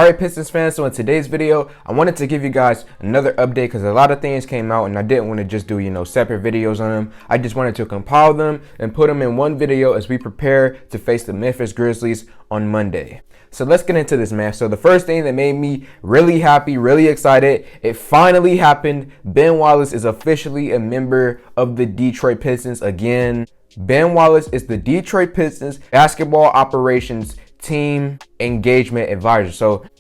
Alright Pistons fans, so in today's video, I wanted to give you guys another update because a lot of things came out and I didn't want to just do, separate videos on them. I just wanted to compile them and put them in one video as we prepare to face the Memphis Grizzlies on Monday. So let's get into this, man. So the first thing that made me really happy, really excited, it finally happened. Ben Wallace is officially a member of the Detroit Pistons again. Ben Wallace is the Detroit Pistons basketball operations team engagement advisor.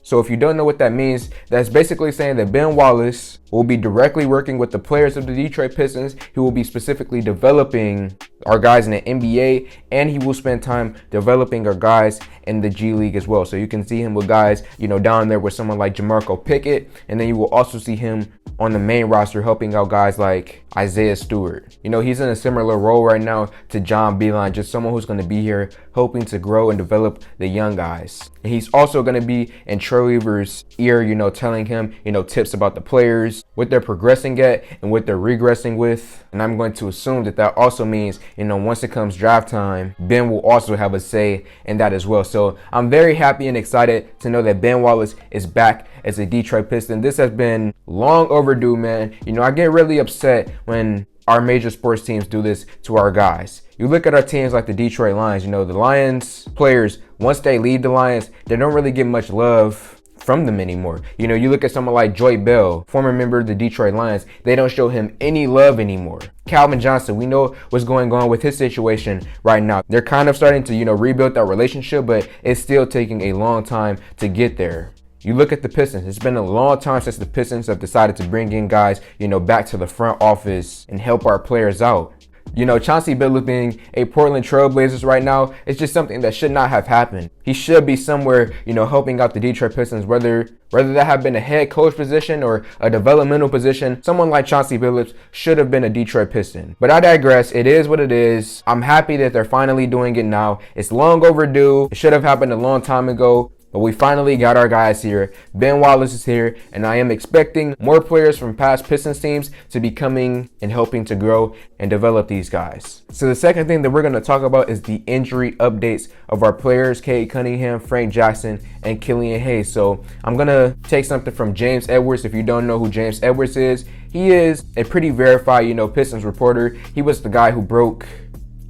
So if you don't know what that means, that's basically saying that Ben Wallace will be directly working with the players of the Detroit Pistons. He will be specifically developing our guys in the NBA, and he will spend time developing our guys in the G League as well. So you can see him with guys, down there with someone like Jamarco Pickett, and then you will also see him on the main roster helping out guys like Isaiah Stewart. He's in a similar role right now to John Beeline, just someone who's going to be here hoping to grow and develop the young guys. And he's also going to be in Troy Weaver's ear, telling him, tips about the players, what they're progressing at and what they're regressing with. And I'm going to assume that that also means, once it comes draft time, Ben will also have a say in that as well. So I'm very happy and excited to know that Ben Wallace is back as a Detroit Piston. This has been long overdue, man. I get really upset when our major sports teams do this to our guys. You look at our teams like the Detroit Lions, the Lions players, once they leave the Lions, they don't really get much love from them anymore. You look at someone like Joy Bell, former member of the Detroit Lions, they don't show him any love anymore. Calvin Johnson, we know what's going on with his situation right now. They're kind of starting to, rebuild that relationship, but it's still taking a long time to get there. You look at the Pistons, it's been a long time since the Pistons have decided to bring in guys, back to the front office and help our players out. Chauncey Billups being a Portland Trailblazers right now, it's just something that should not have happened. He should be somewhere, helping out the Detroit Pistons, whether that have been a head coach position or a developmental position. Someone like Chauncey Billups should have been a Detroit Piston. But I digress. It is what it is. I'm happy that they're finally doing it now. It's long overdue. It should have happened a long time ago. But we finally got our guys here. Ben Wallace is here, and I am expecting more players from past Pistons teams to be coming and helping to grow and develop these guys. So the second thing that we're going to talk about is the injury updates of our players, Cade Cunningham, Frank Jackson, and Killian Hayes. So I'm going to take something from James Edwards. If you don't know who James Edwards is, he is a pretty verified, Pistons reporter. He was the guy who broke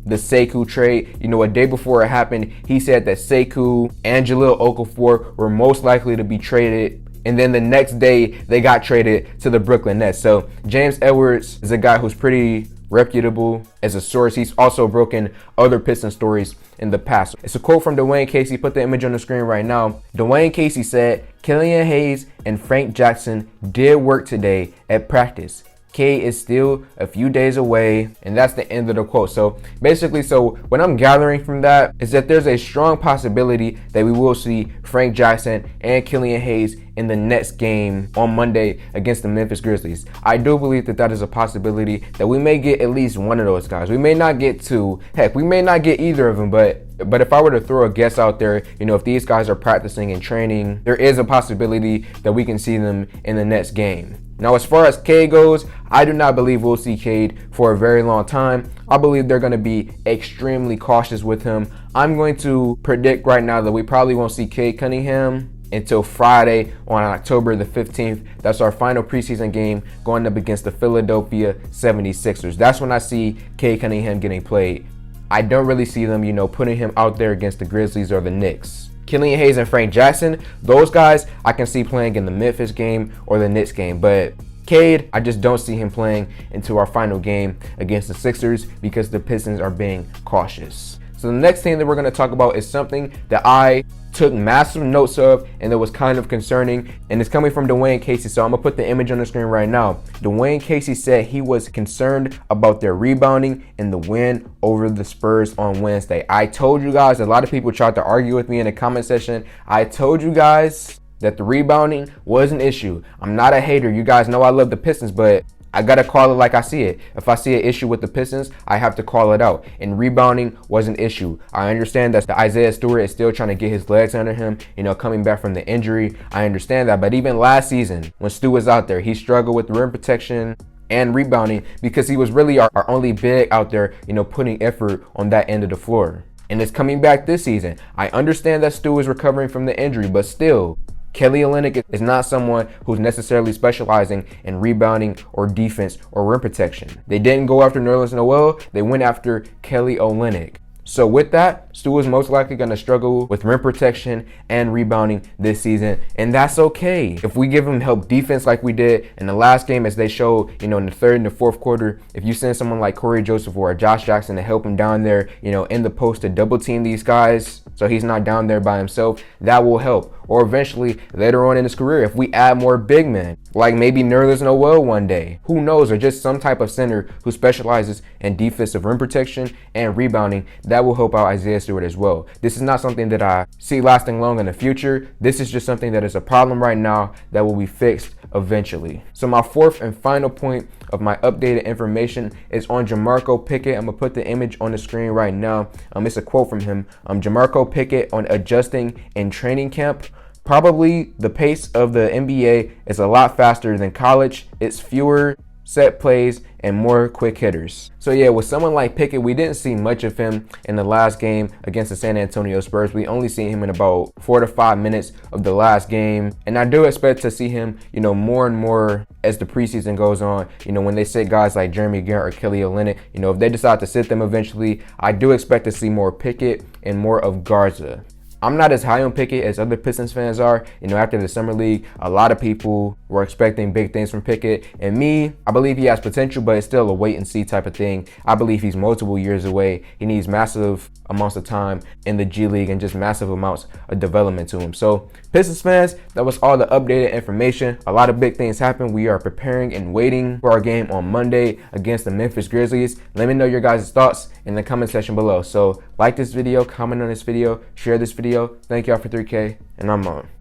the Sekou trade. A day before it happened, he said that Sekou and Jahlil Okafor were most likely to be traded. And then the next day, they got traded to the Brooklyn Nets. So James Edwards is a guy who's pretty reputable as a source. He's also broken other Piston stories in the past. It's a quote from Dwayne Casey. Put the image on the screen right now. Dwayne Casey said, "Killian Hayes and Frank Jackson did work today at practice. Cade is still a few days away," and that's the end of the quote. So basically, what I'm gathering from that is that there's a strong possibility that we will see Frank Jackson and Killian Hayes in the next game on Monday against the Memphis Grizzlies. I do believe that that is a possibility that we may get at least one of those guys. We may not get two. Heck, we may not get either of them, but if I were to throw a guess out there, if these guys are practicing and training, there is a possibility that we can see them in the next game. Now, as far as Cade goes, I do not believe we'll see Cade for a very long time. I believe they're going to be extremely cautious with him. I'm going to predict right now that we probably won't see Cade Cunningham until Friday on October the 15th. That's our final preseason game going up against the Philadelphia 76ers. That's when I see Cade Cunningham getting played. I don't really see them, putting him out there against the Grizzlies or the Knicks. Killian Hayes and Frank Jackson, those guys I can see playing in the Memphis game or the Knicks game. But Cade, I just don't see him playing into our final game against the Sixers because the Pistons are being cautious. So the next thing that we're going to talk about is something that I took massive notes of and that was kind of concerning, and it's coming from Dwayne Casey. So I'm gonna put the image on the screen right now. Dwayne Casey said he was concerned about their rebounding in the win over the Spurs on Wednesday. I told you guys, a lot of people tried to argue with me in the comment section. I told you guys that the rebounding was an issue. I'm not a hater. You guys know I love the Pistons, but I gotta call it like I see it. If I see an issue with the Pistons, I have to call it out. And rebounding was an issue. I understand that Isaiah Stewart is still trying to get his legs under him, coming back from the injury. I understand that. But even last season, when Stu was out there, he struggled with rim protection and rebounding because he was really our only big out there, putting effort on that end of the floor. And it's coming back this season. I understand that Stu is recovering from the injury, but still, Kelly Olynyk is not someone who's necessarily specializing in rebounding or defense or rim protection. They didn't go after Nerlens Noel, they went after Kelly Olynyk. So with that, Stu is most likely going to struggle with rim protection and rebounding this season, and that's okay. If we give him help defense like we did in the last game, as they showed, in the third and the fourth quarter, if you send someone like Corey Joseph or Josh Jackson to help him down there, in the post to double team these guys, so he's not down there by himself, that will help. Or eventually, later on in his career, if we add more big men, like maybe Nerlens Noel one day, who knows, or just some type of center who specializes in defensive rim protection and rebounding, that will help out Isaiah Stewart as well. This is not something that I see lasting long in the future. This is just something that is a problem right now that will be fixed eventually. So my fourth and final point of my updated information is on Jamarco Pickett. I'm gonna put the image on the screen right now. It's a quote from him. Jamarco Pickett on adjusting in training camp. Probably the pace of the NBA is a lot faster than college. It's fewer set plays and more quick hitters. So yeah, with someone like Pickett, we didn't see much of him in the last game against the San Antonio Spurs. We only seen him in about 4 to 5 minutes of the last game. And I do expect to see him, more and more as the preseason goes on. When they sit guys like Jeremy Grant or Kelly Olynyk, if they decide to sit them eventually, I do expect to see more Pickett and more of Garza. I'm not as high on Pickett as other Pistons fans are. After the summer league, a lot of people were expecting big things from Pickett. And me, I believe he has potential, but it's still a wait and see type of thing. I believe he's multiple years away. He needs massive amounts of time in the G League and just massive amounts of development to him. So Pistons fans, that was all the updated information. A lot of big things happened. We are preparing and waiting for our game on Monday against the Memphis Grizzlies. Let me know your guys' thoughts in the comment section below. So like this video, comment on this video, share this video. Thank y'all for 3K, and I'm on.